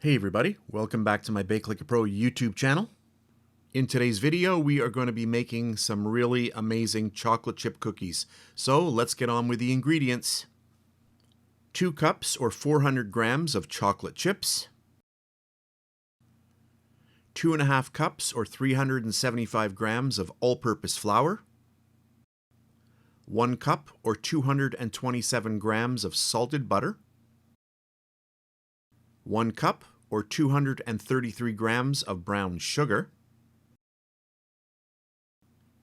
Hey everybody, welcome back to my BakeLikeAPro YouTube channel. In today's video, we are going to be making some really amazing chocolate chip cookies. So let's get on with the ingredients. 2 cups or 400 grams of chocolate chips. 2.5 cups or 375 grams of all-purpose flour. 1 cup or 227 grams of salted butter. 1 cup or 233 grams of brown sugar.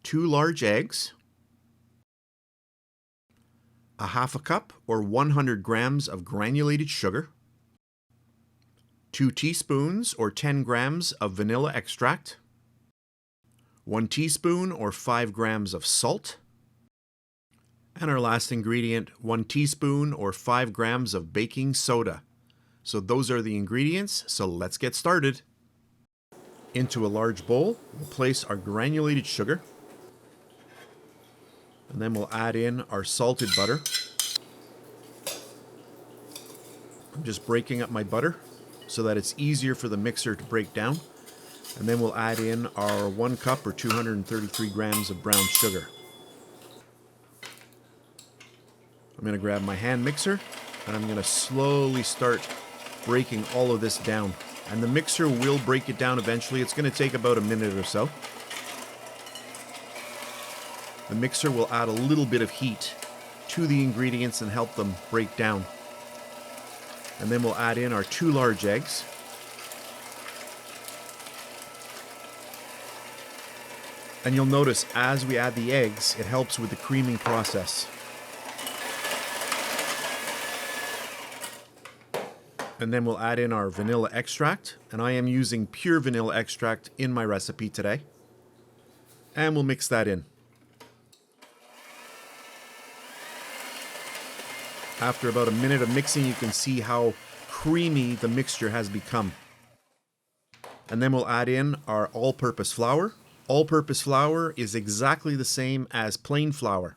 2 large eggs. 1/2 cup or 100 grams of granulated sugar. 2 teaspoons or 10 grams of vanilla extract. 1 teaspoon or 5 grams of salt. And our last ingredient, 1 teaspoon or 5 grams of baking soda. So those are the ingredients, so let's get started. Into a large bowl, we'll place our granulated sugar. And then we'll add in our salted butter. I'm just breaking up my butter so that it's easier for the mixer to break down. And then we'll add in our 1 cup or 233 grams of brown sugar. I'm going to grab my hand mixer and I'm going to slowly start breaking all of this down. And the mixer will break it down eventually. It's going to take about a minute or so. The mixer will add a little bit of heat to the ingredients and help them break down. And then we'll add in our 2 large eggs. And you'll notice as we add the eggs, it helps with the creaming process. And then we'll add in our vanilla extract, and I am using pure vanilla extract in my recipe today. And we'll mix that in. After about a minute of mixing, you can see how creamy the mixture has become. And then we'll add in our all-purpose flour. All-purpose flour is exactly the same as plain flour.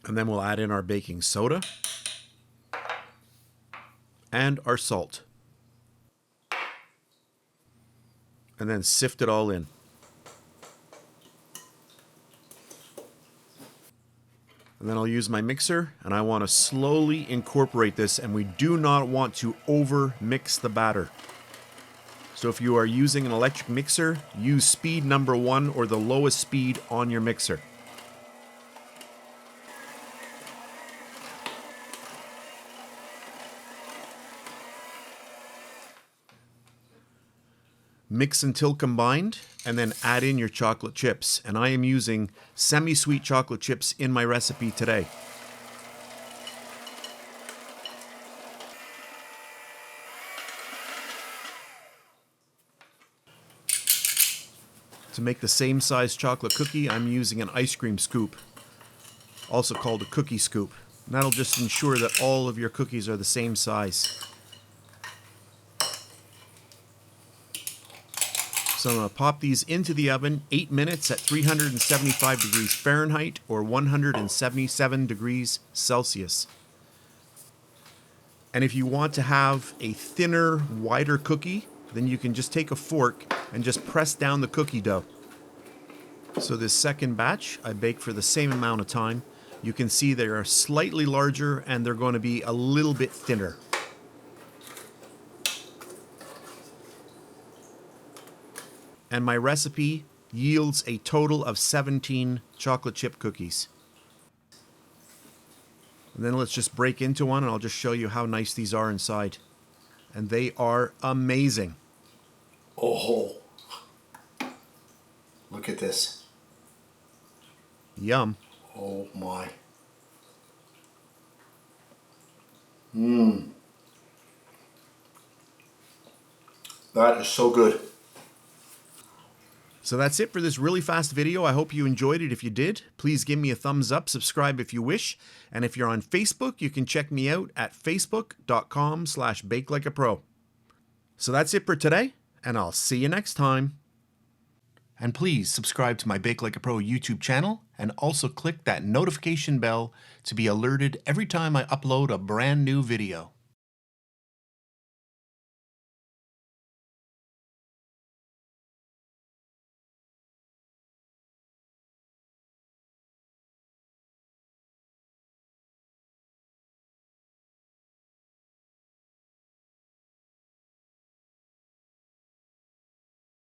And then we'll add in our baking soda and our salt. And then sift it all in. And then I'll use my mixer, and I want to slowly incorporate this, and we do not want to over mix the batter. So if you are using an electric mixer, use speed number 1 or the lowest speed on your mixer. Mix until combined, and then add in your chocolate chips. And I am using semi-sweet chocolate chips in my recipe today. To make the same size chocolate cookie, I'm using an ice cream scoop, also called a cookie scoop. And that'll just ensure that all of your cookies are the same size. So I'm going to pop these into the oven 8 minutes at 375 degrees Fahrenheit or 177 degrees Celsius. And if you want to have a thinner, wider cookie, then you can just take a fork and just press down the cookie dough. So this second batch I baked for the same amount of time. You can see they are slightly larger and they're going to be a little bit thinner. And my recipe yields a total of 17 chocolate chip cookies. And then let's just break into one and I'll just show you how nice these are inside. And they are amazing. Oh, look at this. Yum. Oh my. That is so good. So that's it for this really fast video. I hope you enjoyed it. If you did, please give me a thumbs up, subscribe if you wish. And if you're on Facebook, you can check me out at facebook.com/BakeLikeAPro. So that's it for today, and I'll see you next time. And please subscribe to my BakeLikeAPro YouTube channel and also click that notification bell to be alerted every time I upload a brand new video.